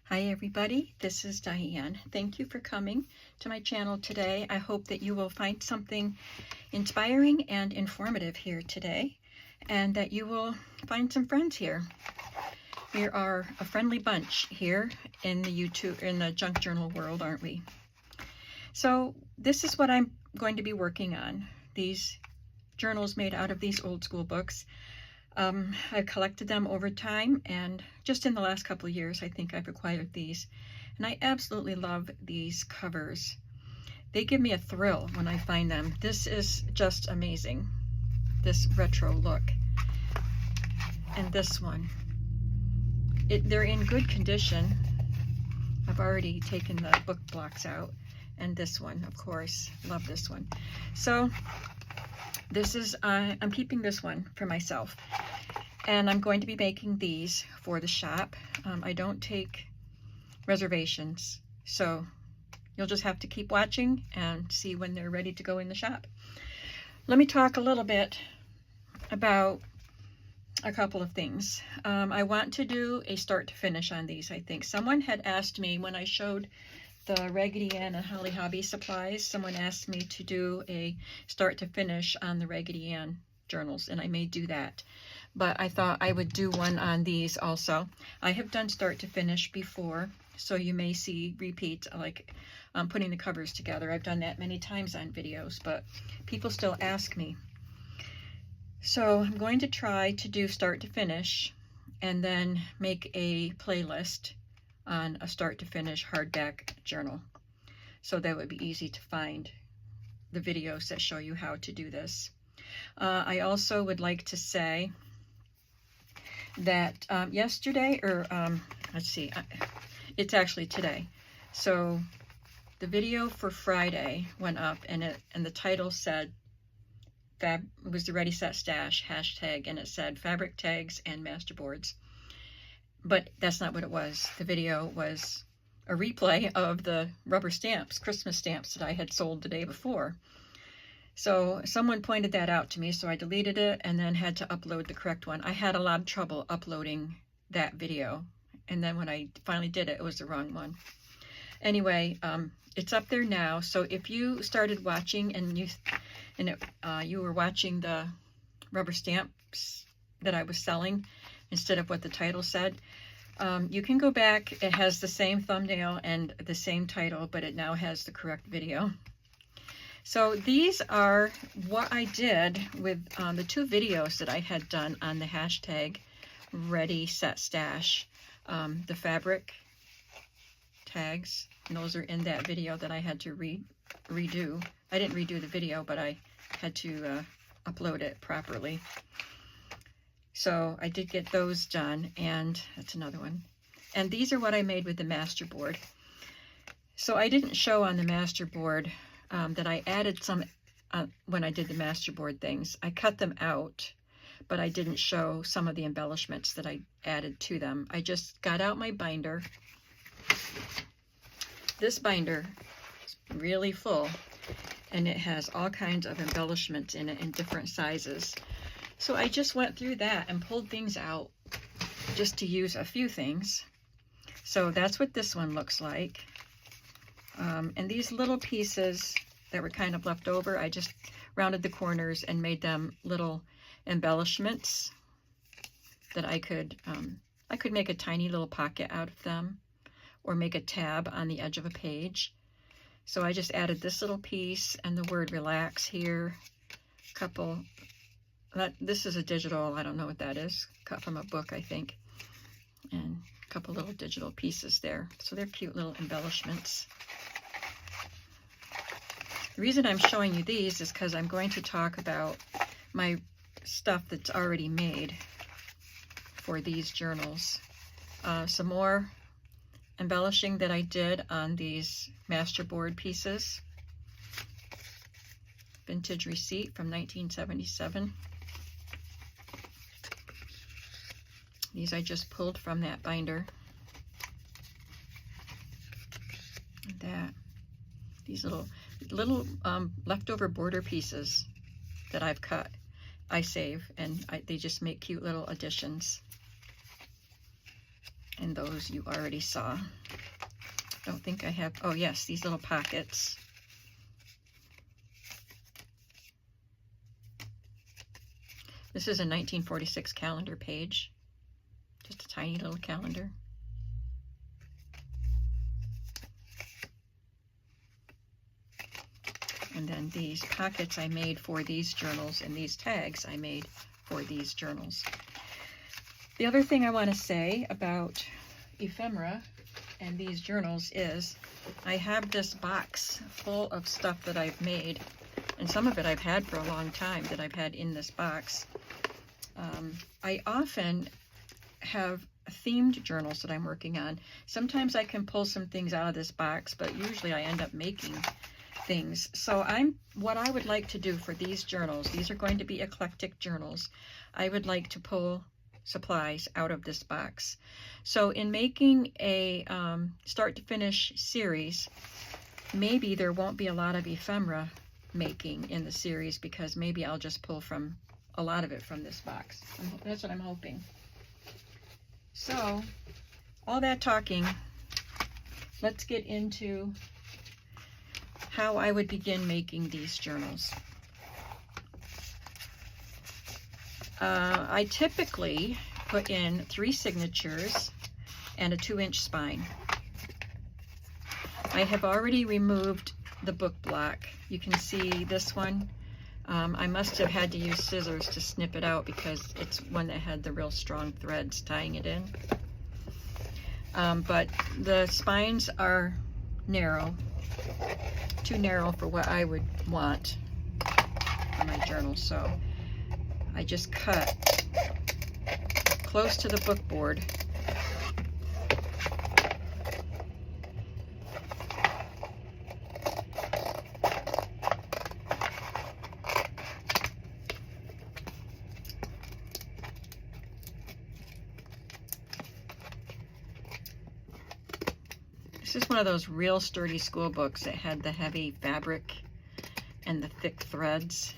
Hi everybody, this is Diane. Thank you for coming to my channel today. I hope that you will find something inspiring and informative here today, and that you will find some friends here. We are a friendly bunch here in the junk journal world, aren't we? So this is what I'm going to be working on. These journals made out of these old school books. I've collected them over time, and just in the last couple of years I think I've acquired these, and I absolutely love these covers. They give me a thrill when I find them. This is just amazing, this retro look. And this one, they're in good condition. I've already taken the book blocks out, and this one, of course, love this one. So this is, I'm keeping this one for myself, and I'm going to be making these for the shop. I don't take reservations, so you'll just have to keep watching and see when they're ready to go in the shop. Let me talk a little bit about a couple of things. I want to do a start to finish on these. I think someone had asked me when I showed the Raggedy Ann and Holly Hobby supplies, someone asked me to do a start to finish on the Raggedy Ann journals, and I may do that. But I thought I would do one on these also. I have done start to finish before, so you may see repeats, like putting the covers together. I've done that many times on videos, but people still ask me. So I'm going to try to do start to finish, and then make a playlist on a start to finish hardback journal, so that would be easy to find the videos that show you how to do this. I also would like to say that yesterday, or let's see, it's actually today. So the video for Friday went up, and the title said it was the Ready Set Stash hashtag, and it said fabric tags and masterboards. But that's not what it was. The video was a replay of the rubber stamps, Christmas stamps that I had sold the day before. So someone pointed that out to me, so I deleted it and then had to upload the correct one. I had a lot of trouble uploading that video, and then when I finally did it, it was the wrong one. Anyway, it's up there now, so if you started watching and you were watching the rubber stamps that I was selling instead of what the title said, you can go back. It has the same thumbnail and the same title, but it now has the correct video. So these are what I did with the two videos that I had done on the hashtag Ready Set Stash. The fabric tags, and those are in that video that I had to redo. I didn't redo the video, but I had to upload it properly. So I did get those done, and that's another one. And these are what I made with the masterboard. So I didn't show on the masterboard that I added some when I did the masterboard things. I cut them out, but I didn't show some of the embellishments that I added to them. I just got out my binder. This binder is really full, and it has all kinds of embellishments in it in different sizes. So I just went through that and pulled things out just to use a few things. So that's what this one looks like. And these little pieces that were kind of left over, I just rounded the corners and made them little embellishments that I could make a tiny little pocket out of them, or make a tab on the edge of a page. So I just added this little piece and the word relax here. This is a digital, I don't know what that is, cut from a book, I think. And a couple little digital pieces there. So they're cute little embellishments. The reason I'm showing you these is because I'm going to talk about my stuff that's already made for these journals. Some more embellishing that I did on these masterboard pieces. Vintage receipt from 1977. These I just pulled from that binder. And these little leftover border pieces that I've cut, I save, and they just make cute little additions. And those you already saw. Don't think I have, oh yes, these little pockets. This is a 1946 calendar page. Just a tiny little calendar. And then these pockets I made for these journals, and these tags I made for these journals. The other thing I want to say about Ephemera and these journals is I have this box full of stuff that I've made, and some of it I've had for a long time that I've had in this box. I often have themed journals that I'm working on. Sometimes I can pull some things out of this box, but usually I end up making things. So what I would like to do for these journals, these are going to be eclectic journals, I would like to pull supplies out of this box. So in making a start to finish series, maybe there won't be a lot of ephemera making in the series, because maybe I'll just pull from a lot of it from this box. That's what I'm hoping. So all that talking, let's get into how I would begin making these journals. I typically put in 3 signatures and a 2-inch spine. I have already removed the book block. You can see this one. I must have had to use scissors to snip it out because it's one that had the real strong threads tying it in. But the spines are narrow, too narrow for what I would want for my journal. So I just cut close to the book board. This is one of those real sturdy school books that had the heavy fabric and the thick threads.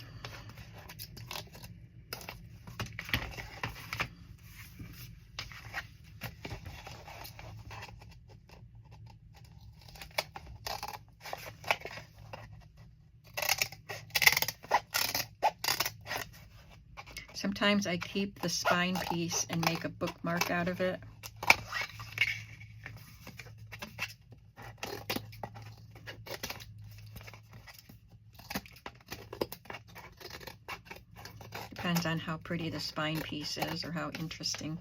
Sometimes I keep the spine piece and make a bookmark out of it. Depends on how pretty the spine piece is or how interesting.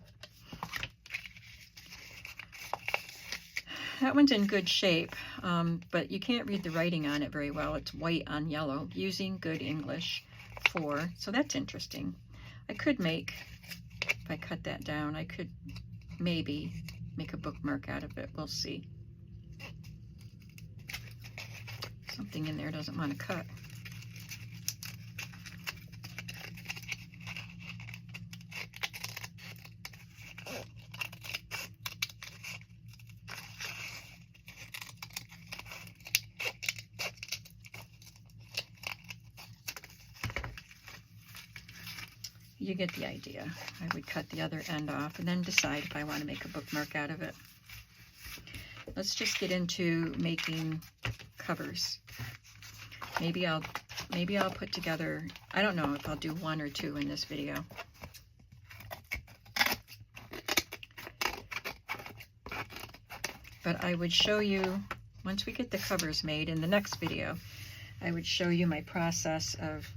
That one's in good shape, but you can't read the writing on it very well. It's white on yellow, using good English 4, so that's interesting. I could make, if I cut that down, I could maybe make a bookmark out of it. We'll see. Something in there doesn't want to cut. You get the idea. I would cut the other end off and then decide if I want to make a bookmark out of it. Let's just get into making covers. Maybe I'll put together, I don't know if I'll do 1 or 2 in this video. But I would show you, once we get the covers made in the next video, I would show you my process of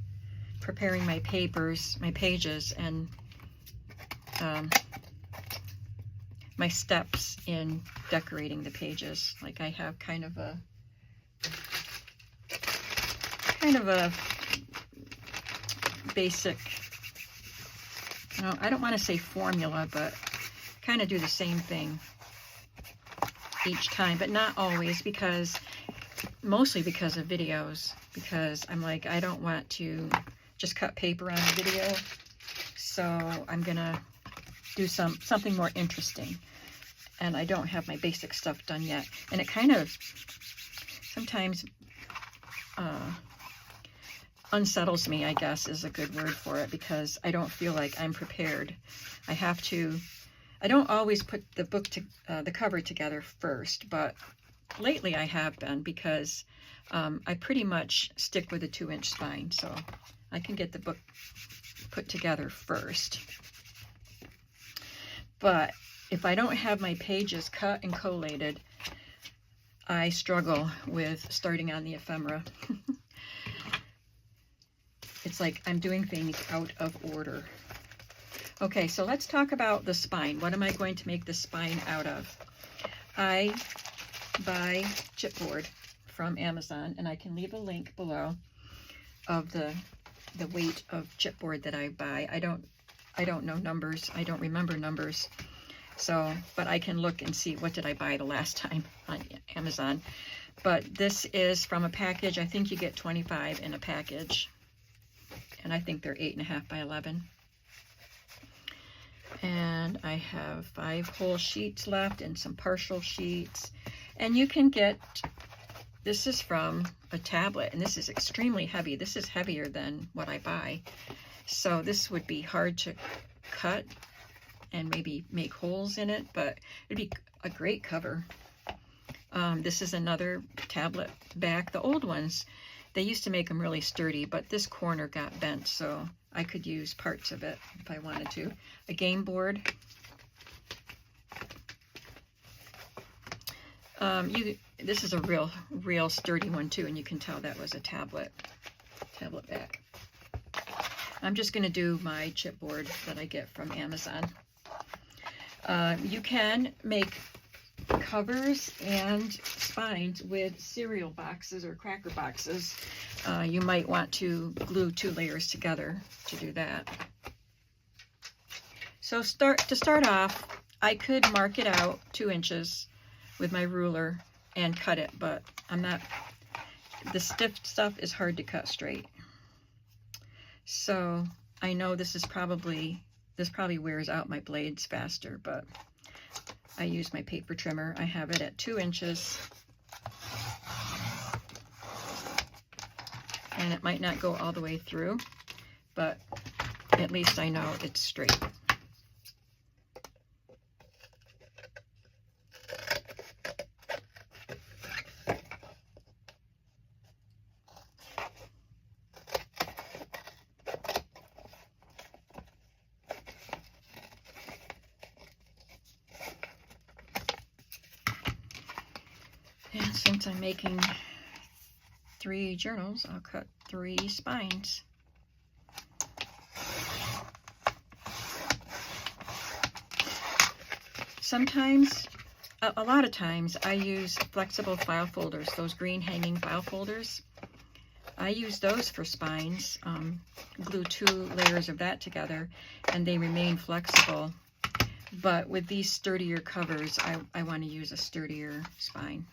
preparing my papers, my pages, and my steps in decorating the pages. Like I have kind of a basic, I don't want to say formula, but kind of do the same thing each time, but not always, because mostly because of videos, because I'm like, I don't want to just cut paper on a video, so I'm gonna do something more interesting, and I don't have my basic stuff done yet, and it kind of sometimes unsettles me, I guess is a good word for it, because I don't feel like I'm prepared. I have to I don't always put the the cover together first, but lately I have been, because I pretty much stick with a 2-inch spine, so I can get the book put together first. But if I don't have my pages cut and collated, I struggle with starting on the ephemera. It's like I'm doing things out of order. Okay, so let's talk about the spine. What am I going to make the spine out of? I buy chipboard from Amazon, and I can leave a link below of the weight of chipboard that I buy. I don't know numbers. I don't remember numbers. So, but I can look and see what did I buy the last time on Amazon. But this is from a package. I think you get 25 in a package. And I think they're 8.5 by 11. And I have 5 whole sheets left and some partial sheets. And you can get, this is from a tablet, and this is extremely heavy. This is heavier than what I buy. So this would be hard to cut and maybe make holes in it, but it'd be a great cover. This is another tablet back. The old ones, they used to make them really sturdy, but this corner got bent, so I could use parts of it if I wanted to. A game board. This is a real sturdy one too, and you can tell that was a tablet back. I'm just going to do my chipboard that I get from Amazon. You can make covers and spines with cereal boxes or cracker boxes. You might want to glue 2 layers together to do that. So to start off, I could mark it out 2 inches with my ruler and cut it, but the stiff stuff is hard to cut straight. So I know this probably wears out my blades faster, but I use my paper trimmer. I have it at 2 inches. And it might not go all the way through, but at least I know it's straight. And since I'm making 3 journals, I'll cut 3 spines. Sometimes, a lot of times, I use flexible file folders, those green hanging file folders. I use those for spines, glue 2 layers of that together, and they remain flexible. But with these sturdier covers, I want to use a sturdier spine.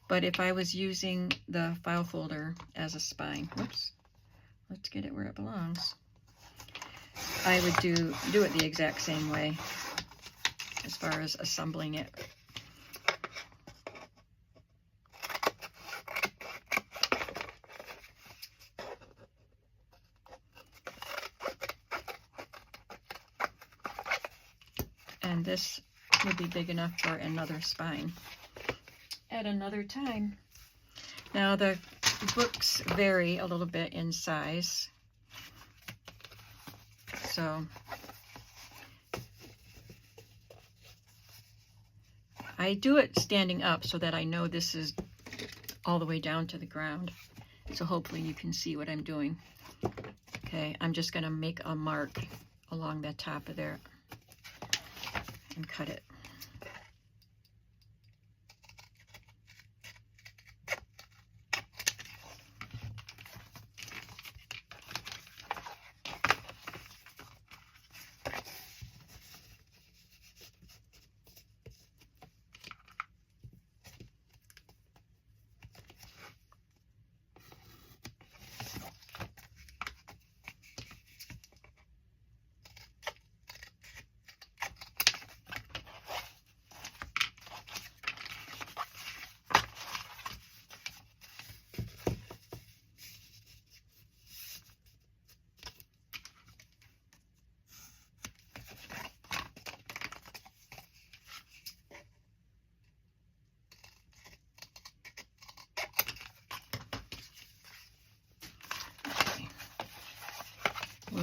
But if I was using the file folder as a spine, whoops, let's get it where it belongs. I would do it the exact same way as far as assembling it. And this would be big enough for another spine at another time. Now the books vary a little bit in size, so I do it standing up so that I know this is all the way down to the ground, so hopefully you can see what I'm doing. Okay, I'm just going to make a mark along the top of there and cut it.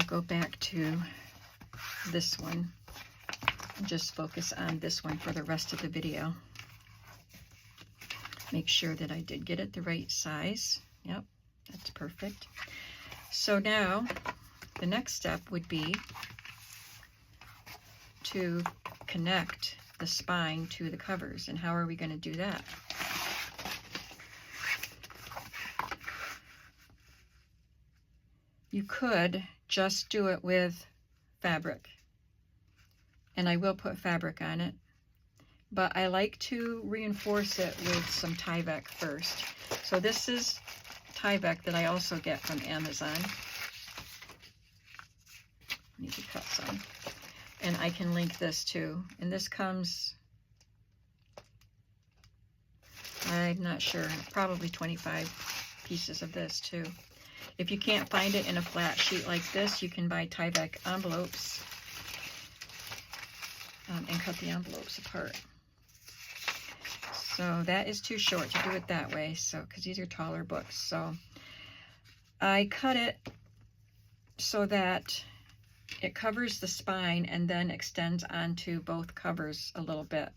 go back to this one and just focus on this one for the rest of the video. Make sure that I did get it the right size. Yep, that's perfect. So now the next step would be to connect the spine to the covers. And how are we going to do that? You could just do it with fabric, and I will put fabric on it, but I like to reinforce it with some Tyvek first. So this is Tyvek that I also get from Amazon. I need to cut some. And I can link this too. And this comes, I'm not sure, probably 25 pieces of this too. If you can't find it in a flat sheet like this, you can buy Tyvek envelopes and cut the envelopes apart. So that is too short to do it that way, so because these are taller books. So I cut it so that it covers the spine and then extends onto both covers a little bit,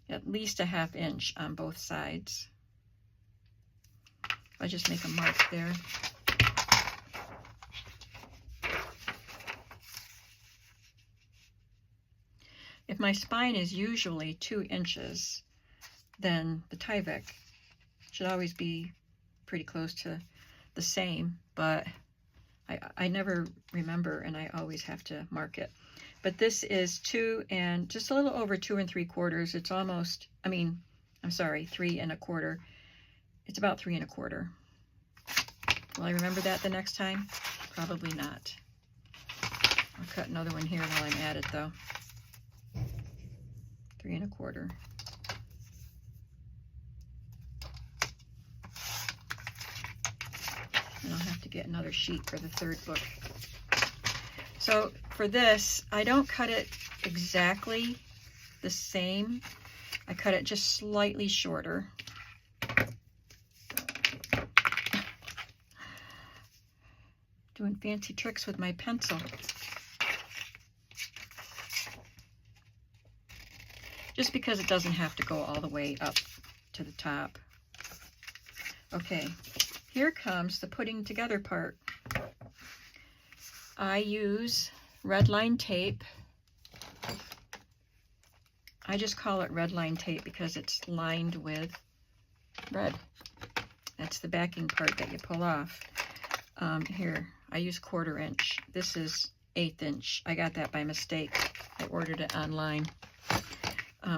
at least a ½ inch on both sides. I'll just make a mark there. If my spine is usually 2 inches, then the Tyvek should always be pretty close to the same, but I never remember, and I always have to mark it. But this is 2 and just a little over 2 3/4. It's almost, I'm sorry, 3 1/4. It's about 3 1/4. Will I remember that the next time? Probably not. I'll cut another one here while I'm at it though. 3 1/4. And I'll have to get another sheet for the third book. So for this, I don't cut it exactly the same. I cut it just slightly shorter. Doing fancy tricks with my pencil. Just because it doesn't have to go all the way up to the top. Okay, here comes the putting together part. I use red line tape. I just call it red line tape because it's lined with red. That's the backing part that you pull off. Here, I use 1/4 inch. This is 1/8 inch. I got that by mistake. I ordered it online.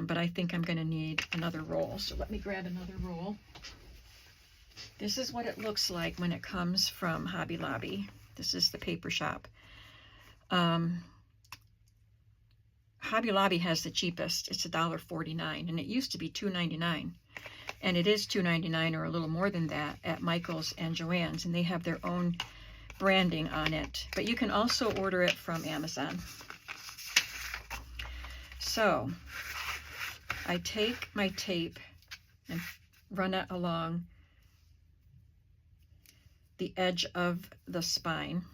But I think I'm going to need another roll. So let me grab another roll. This is what it looks like when it comes from Hobby Lobby. This is the paper shop. Hobby Lobby has the cheapest. It's $1.49, and it used to be $2.99. And it is $2.99 or a little more than that at Michael's and Joann's, and they have their own branding on it. But you can also order it from Amazon. So I take my tape and run it along the edge of the spine.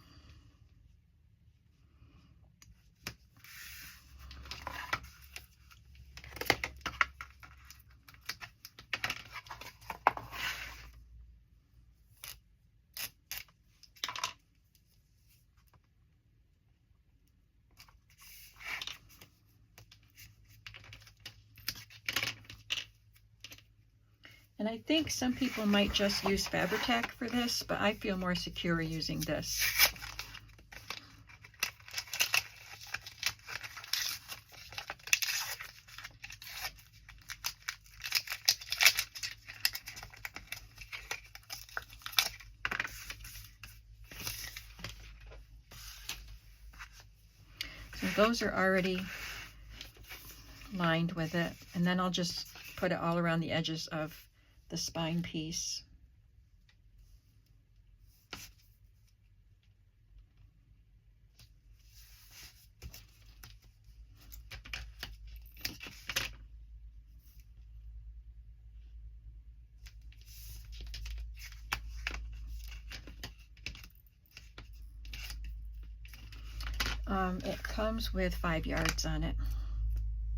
And I think some people might just use Fabri-Tac for this, but I feel more secure using this. So those are already lined with it, and then I'll just put it all around the edges of the spine piece. It comes with 5 yards on it,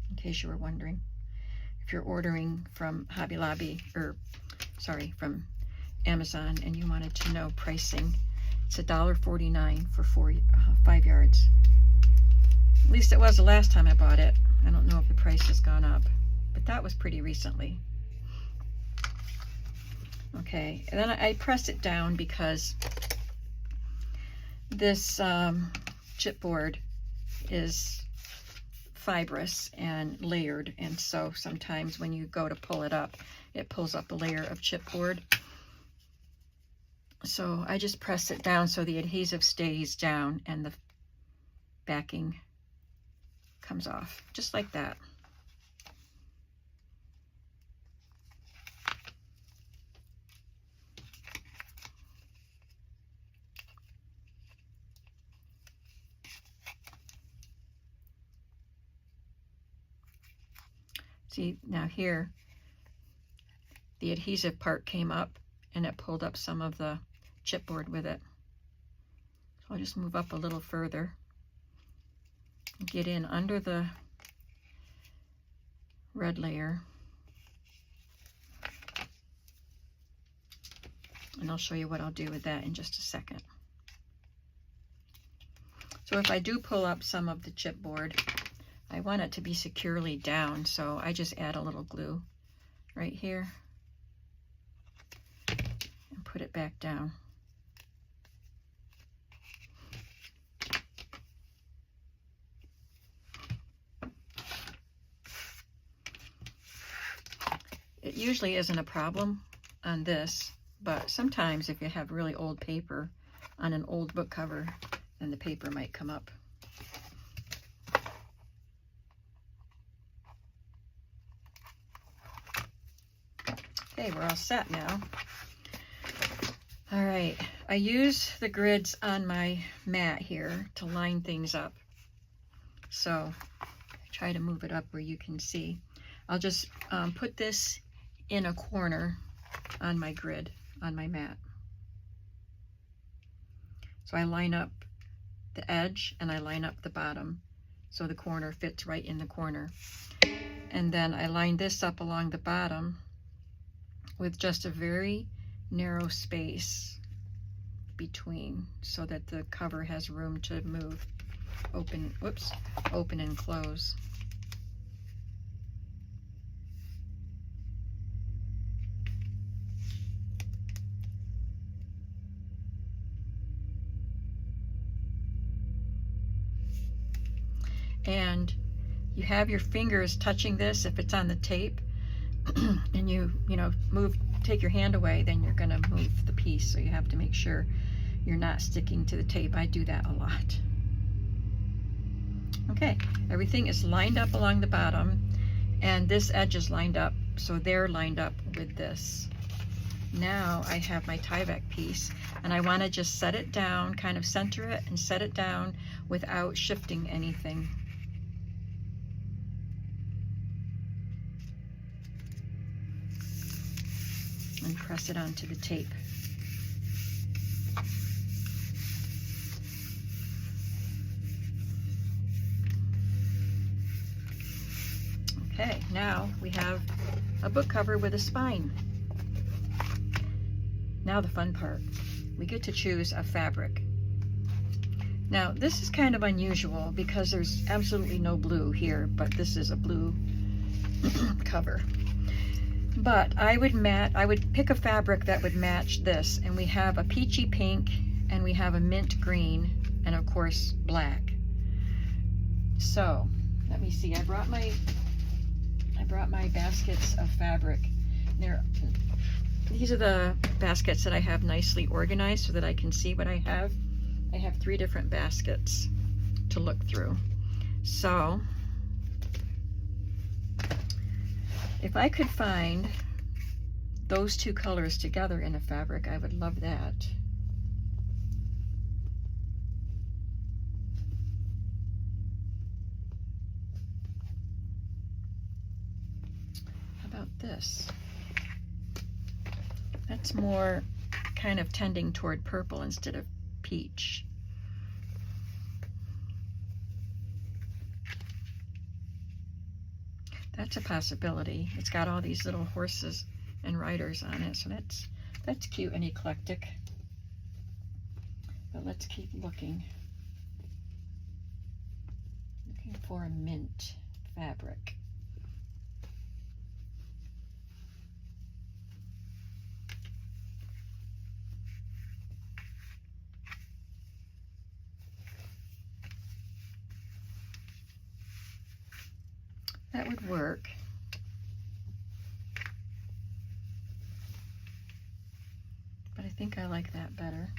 in case you were wondering. If you're ordering from Hobby Lobby, or sorry, from Amazon, and you wanted to know pricing, it's $1.49 for 5 yards. At least it was the last time I bought it. I don't know if the price has gone up, but that was pretty recently. Okay, and then I press it down because this chipboard is fibrous and layered, and so sometimes when you go to pull it up, it pulls up a layer of chipboard. So I just press it down so the adhesive stays down and the backing comes off, just like that. See, now here, the adhesive part came up and it pulled up some of the chipboard with it. So I'll just move up a little further, get in under the red layer, and I'll show you what I'll do with that in just a second. So if I do pull up some of the chipboard, I want it to be securely down, so I just add a little glue right here and put it back down. It usually isn't a problem on this, but sometimes if you have really old paper on an old book cover, then the paper might come up. Okay, we're all set now. All right, I use the grids on my mat here to line things up. So I try to move it up where you can see. I'll just put this in a corner on my grid, on my mat. So I line up the edge and I line up the bottom so the corner fits right in the corner. And then I line this up along the bottom with just a very narrow space between so that the cover has room to move, open and close. And you have your fingers touching this if it's on the tape, and you take your hand away, then you're going to move the piece, so you have to make sure you're not sticking to the tape. I do that a lot. Okay, everything is lined up along the bottom, and this edge is lined up, so they're lined up with this. Now I have my Tyvek piece, and I want to just set it down, kind of center it and set it down without shifting anything. And press it onto the tape. Okay, now we have a book cover with a spine. Now the fun part. We get to choose a fabric. Now this is kind of unusual because there's absolutely no blue here, but this is a blue cover. But I would pick a fabric that would match this, and we have a peachy pink, and we have a mint green, and of course black. So let me see. I brought my baskets of fabric. These are the baskets that I have nicely organized so that I can see what I have. I have 3 different baskets to look through. So if I could find those 2 colors together in a fabric, I would love that. How about this? That's more kind of tending toward purple instead of peach. That's a possibility. It's got all these little horses and riders on it, so that's cute and eclectic. But let's keep looking. Looking for a mint fabric. That would work. But I think I like that better.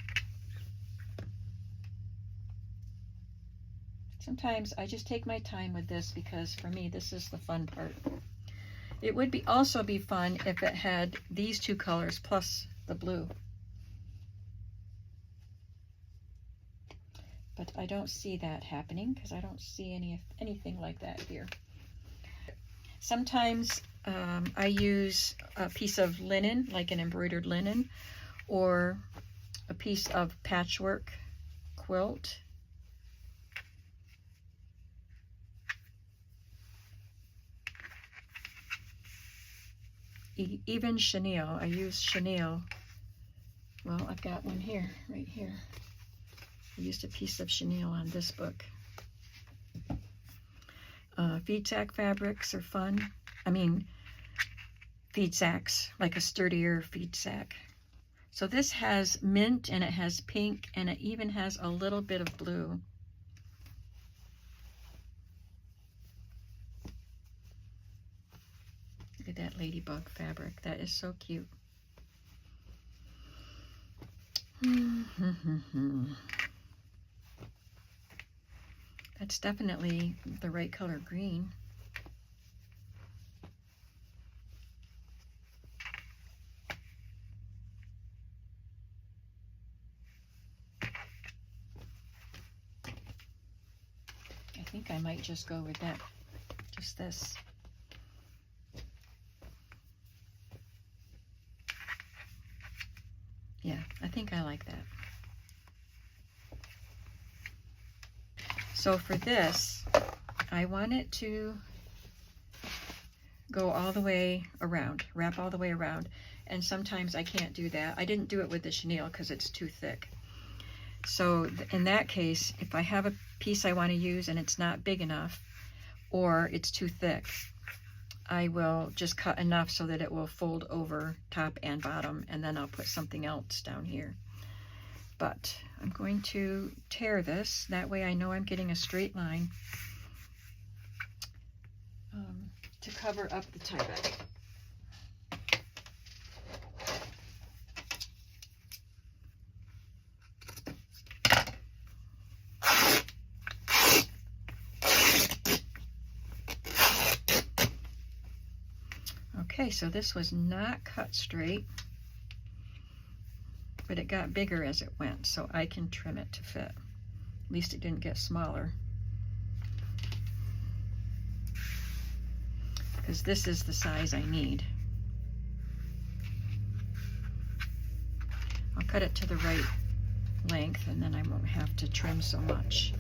Sometimes I just take my time with this because for me this is the fun part. It would also be fun if it had these two colors plus the blue. But I don't see that happening because I don't see anything like that here. Sometimes I use a piece of linen, like an embroidered linen, or a piece of patchwork quilt. Even chenille. I use chenille. Well, I've got one here, right here. I used a piece of chenille on this book. Feed sack fabrics are fun. I mean, feed sacks, like a sturdier feed sack. So this has mint and it has pink and it even has a little bit of blue. Look at that ladybug fabric. That is so cute. That's definitely the right color green. I think I might just go with that, just this. Yeah, I think I like that. So for this, I want it to go all the way around, wrap all the way around. And sometimes I can't do that. I didn't do it with the chenille because it's too thick. So in that case, if I have a piece I want to use and it's not big enough or it's too thick, I will just cut enough so that it will fold over top and bottom, and then I'll put something else down here. But I'm going to tear this. That way I know I'm getting a straight line to cover up the tie back. Okay, so this was not cut straight, but it got bigger as it went, so I can trim it to fit. At least it didn't get smaller. Because this is the size I need. I'll cut it to the right length and then I won't have to trim so much.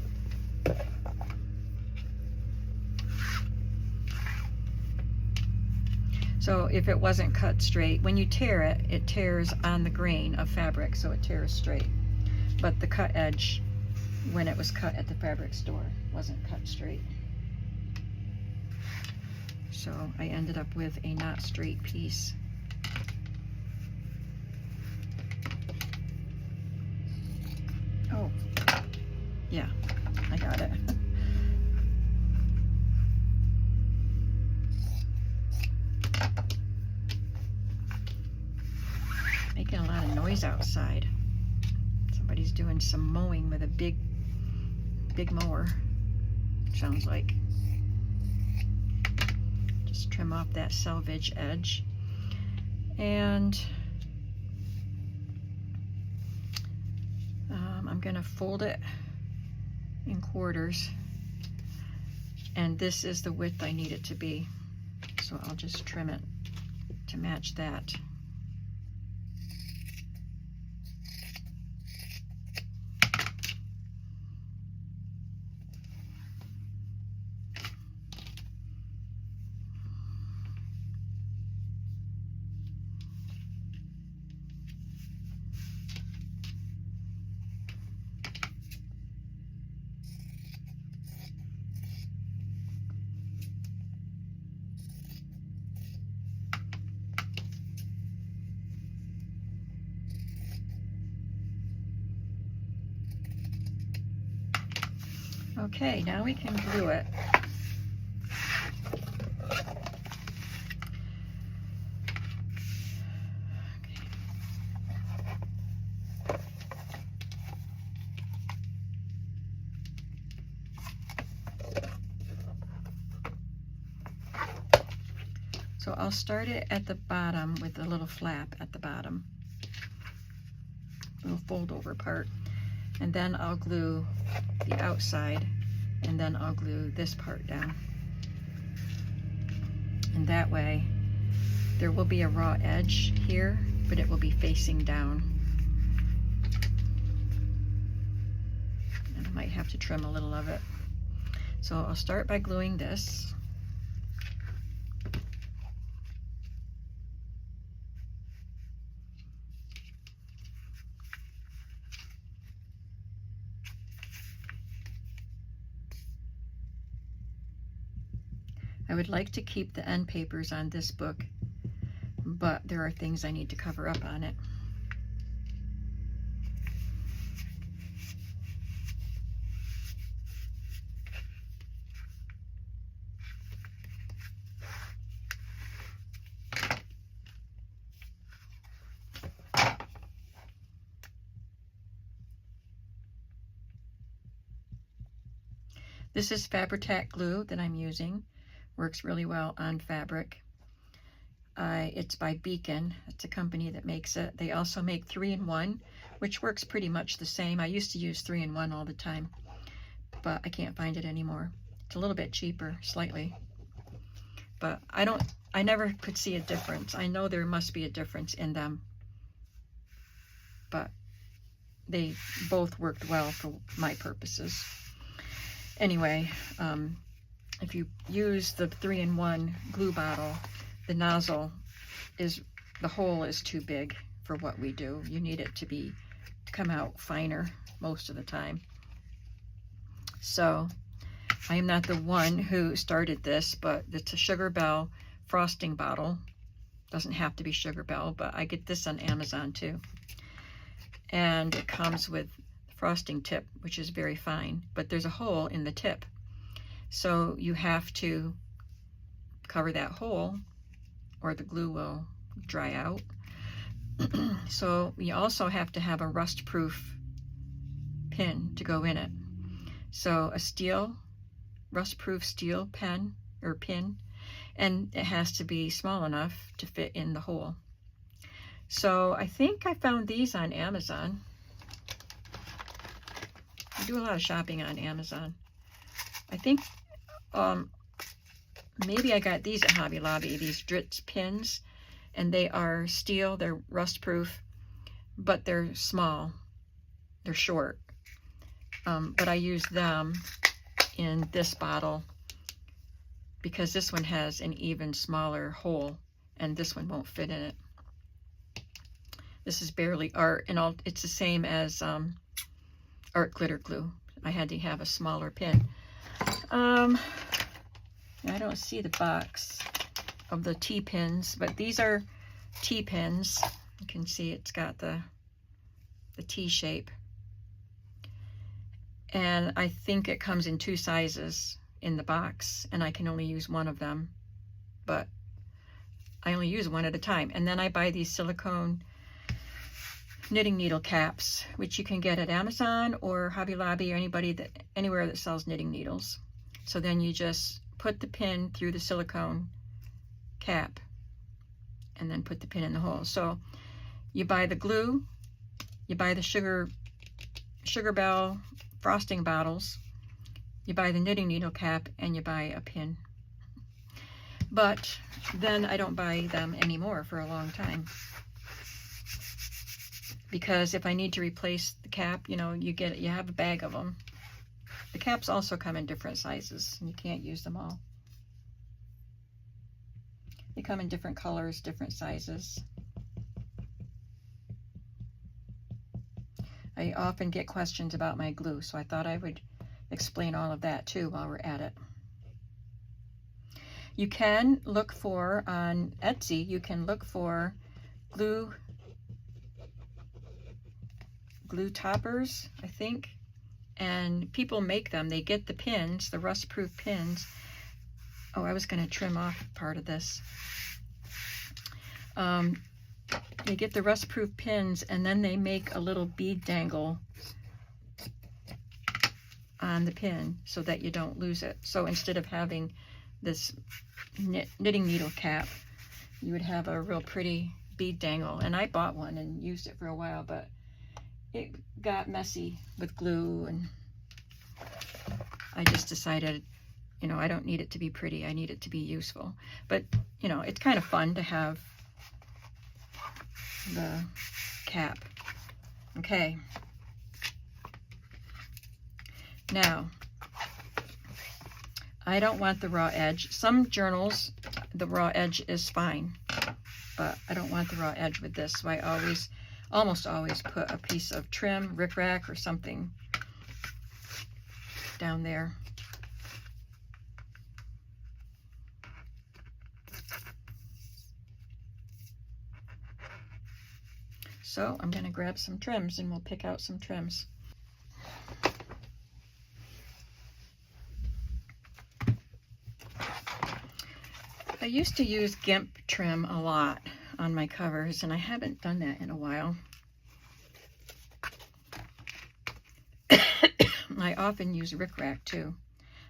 So if it wasn't cut straight, when you tear it, it tears on the grain of fabric, so it tears straight. But the cut edge, when it was cut at the fabric store, wasn't cut straight. So I ended up with a not straight piece. Oh, yeah, I got it. Making a lot of noise outside. Somebody's doing some mowing with a big mower, sounds like. Just trim off that selvage edge. And I'm gonna fold it in quarters. And this is the width I need it to be. So I'll just trim it to match that. Okay, now we can glue it. So I'll start it at the bottom with a little flap at the bottom, little fold over part, and then I'll glue the outside, and then I'll glue this part down. And that way there will be a raw edge here, but it will be facing down. And I might have to trim a little of it. So I'll start by gluing this. I would like to keep the end papers on this book, but there are things I need to cover up on it. This is Fabri-Tac glue that I'm using. Works really well on fabric. It's by Beacon. It's a company that makes it. They also make 3-in-1, which works pretty much the same. I used to use 3-in-1 all the time, but I can't find it anymore. It's a little bit cheaper, slightly. But I never could see a difference. I know there must be a difference in them, but they both worked well for my purposes. Anyway, if you use the 3-in-1 glue bottle, the nozzle the hole is too big for what we do. You need it to come out finer most of the time. So I am not the one who started this, but it's a Sugar Bell frosting bottle. Doesn't have to be Sugar Bell, but I get this on Amazon too. And it comes with frosting tip, which is very fine, but there's a hole in the tip. So you have to cover that hole or the glue will dry out. So you also have to have a rust-proof pin to go in it. So a rust-proof steel pen or pin, and it has to be small enough to fit in the hole. So I think I found these on Amazon. I do a lot of shopping on Amazon. I think maybe I got these at Hobby Lobby, these Dritz pins, and they are steel, they're rust-proof, but they're small, they're short. But I use them in this bottle because this one has an even smaller hole, and this one won't fit in it. This is barely art, and it's the same as art glitter glue. I had to have a smaller pin. I don't see the box of the T-pins, but these are T-pins. You can see it's got the T shape. And I think it comes in 2 sizes in the box, and I can only use one of them, but I only use one at a time. And then I buy these silicone knitting needle caps, which you can get at Amazon or Hobby Lobby or anywhere that sells knitting needles. So then you just put the pin through the silicone cap and then put the pin in the hole. So you buy the glue, you buy the Sugar Bell frosting bottles, you buy the knitting needle cap, and you buy a pin. But then I don't buy them anymore for a long time, because if I need to replace the cap, you have a bag of them. The caps also come in different sizes, and you can't use them all. They come in different colors, different sizes. I often get questions about my glue, so I thought I would explain all of that too while we're at it. You can look for, on Etsy, you can look for glue toppers, I think. And people make them. They get the pins, the rust-proof pins. Oh, I was going to trim off part of this. They get the rust-proof pins, and then they make a little bead dangle on the pin so that you don't lose it. So instead of having this knitting needle cap, you would have a real pretty bead dangle. And I bought one and used it for a while, but it got messy with glue, and I just decided, you know, I don't need it to be pretty, I need it to be useful. But, you know, it's kind of fun to have the cap. Okay. Now, I don't want the raw edge. Some journals, the raw edge is fine, but I don't want the raw edge with this, so I almost always put a piece of trim, rickrack, or something down there. So I'm going to grab some trims and we'll pick out some trims. I used to use GIMP trim a lot on my covers, and I haven't done that in a while. I often use rickrack too.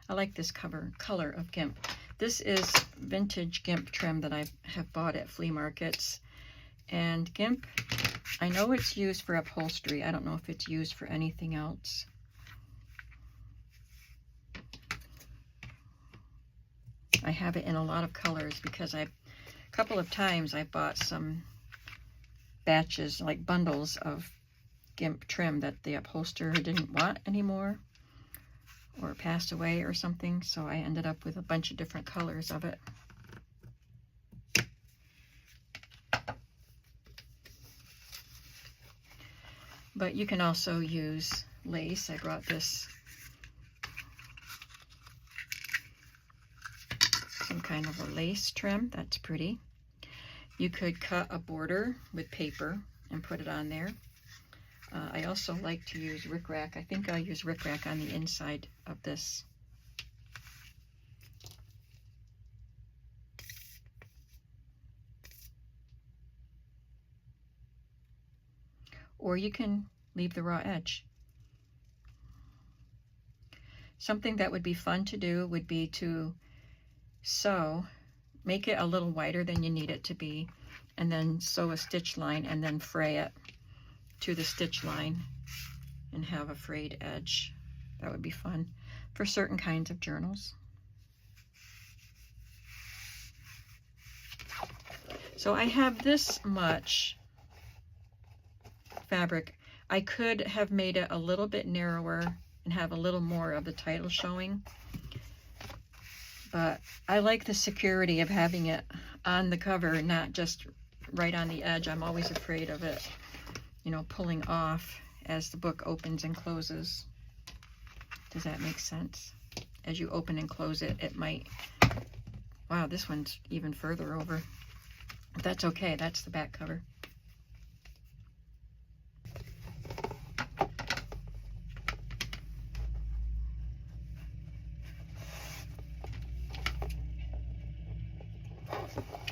I like this color of GIMP. This is vintage GIMP trim that I have bought at flea markets. And GIMP, I know it's used for upholstery. I don't know if it's used for anything else. I have it in a lot of colors because a couple of times I bought some batches, like bundles of GIMP trim that the upholsterer didn't want anymore or passed away or something, so I ended up with a bunch of different colors of it. But you can also use lace. I brought this, some kind of a lace trim. That's pretty. You could cut a border with paper and put it on there. I also like to use rickrack. I think I'll use rickrack on the inside of this. Or you can leave the raw edge. Something that would be fun to do would be to sew, make it a little wider than you need it to be, and then sew a stitch line and then fray it to the stitch line and have a frayed edge. That would be fun for certain kinds of journals. So I have this much fabric. I could have made it a little bit narrower and have a little more of the title showing, but I like the security of having it on the cover, not just right on the edge. I'm always afraid of it, you know, pulling off as the book opens and closes. Does that make sense? As you open and close it, it might, wow, this one's even further over. But that's okay, that's the back cover.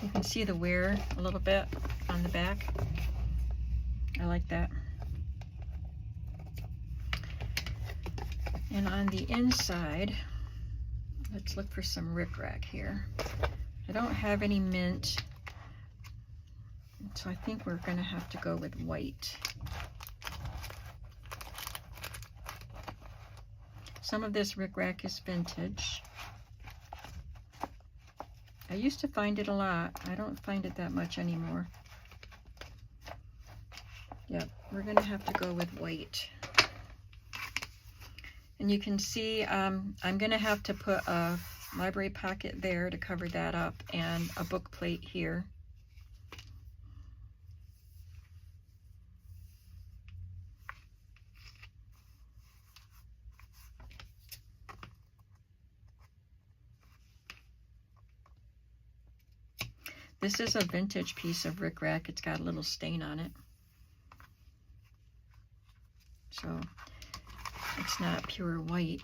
You can see the wear a little bit on the back. I like that. And on the inside, let's look for some rickrack here. I don't have any mint, so I think we're going to have to go with white. Some of this rickrack is vintage. I used to find it a lot. I don't find it that much anymore. Yep, we're going to have to go with white. And you can see I'm going to have to put a library pocket there to cover that up and a book plate here. This is a vintage piece of rickrack. It's got a little stain on it. So It's not pure white.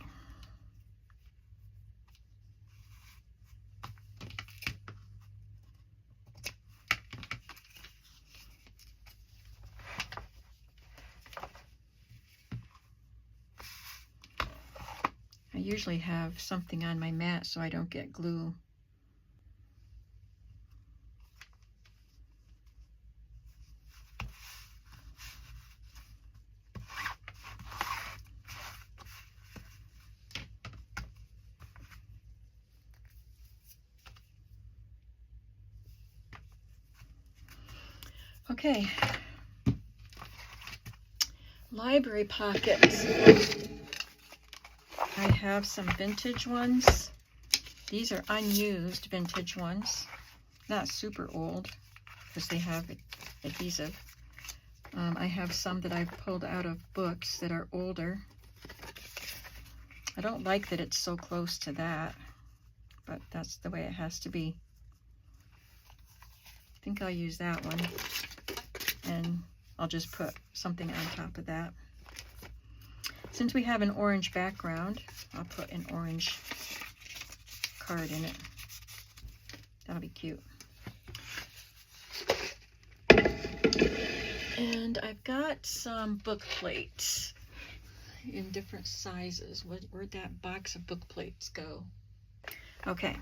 I usually have something on my mat so I don't get glue. Okay, library pockets. I have some vintage ones. These are unused vintage ones, not super old because they have adhesive. I have some that I've pulled out of books that are older. I don't like that it's so close to that, but that's the way it has to be. I think I'll use that one, and I'll just put something on top of that. Since we have an orange background, I'll put an orange card in it. That'll be cute. And I've got some book plates in different sizes. Where'd that box of book plates go? Okay.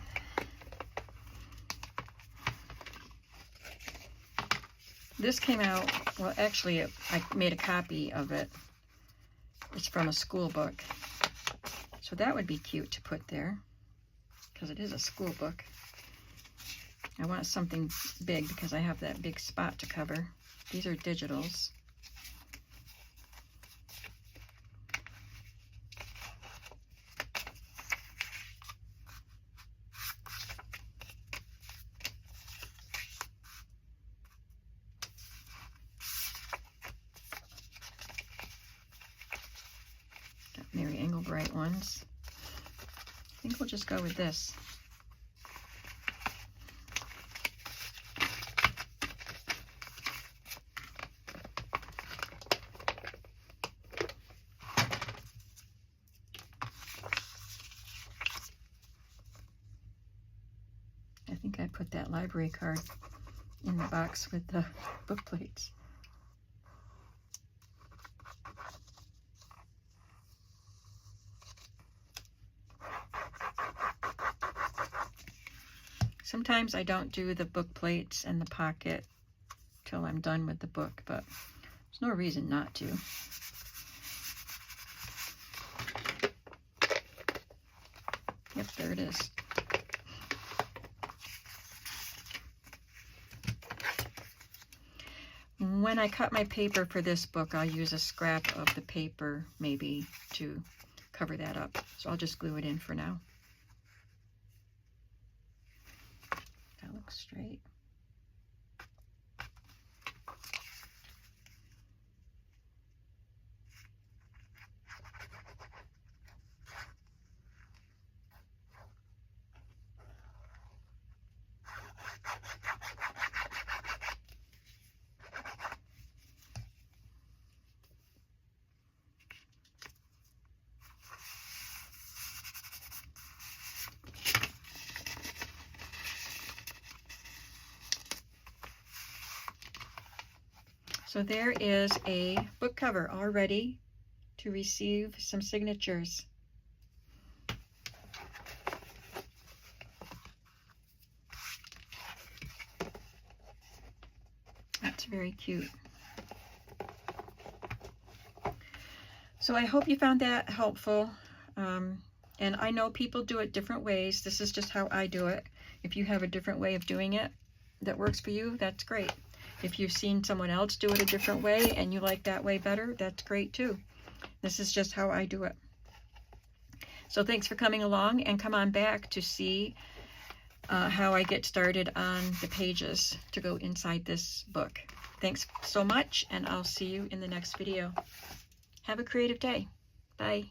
This came out, well, actually, I made a copy of it. It's from a school book. So that would be cute to put there, because it is a school book. I want something big because I have that big spot to cover. These are digitals. Mary Engelbright ones. I think we'll just go with this. I think I put that library card in the box with the book plates. Sometimes I don't do the book plates and the pocket till I'm done with the book, but there's no reason not to. Yep, there it is. When I cut my paper for this book, I'll use a scrap of the paper maybe to cover that up. So I'll just glue it in for now. That looks straight. So there is a book cover all ready to receive some signatures. That's very cute. So I hope you found that helpful. And I know people do it different ways. This is just how I do it. If you have a different way of doing it that works for you, that's great. If you've seen someone else do it a different way and you like that way better, that's great too. This is just how I do it. So thanks for coming along, and come on back to see how I get started on the pages to go inside this book. Thanks so much, and I'll see you in the next video. Have a creative day. Bye.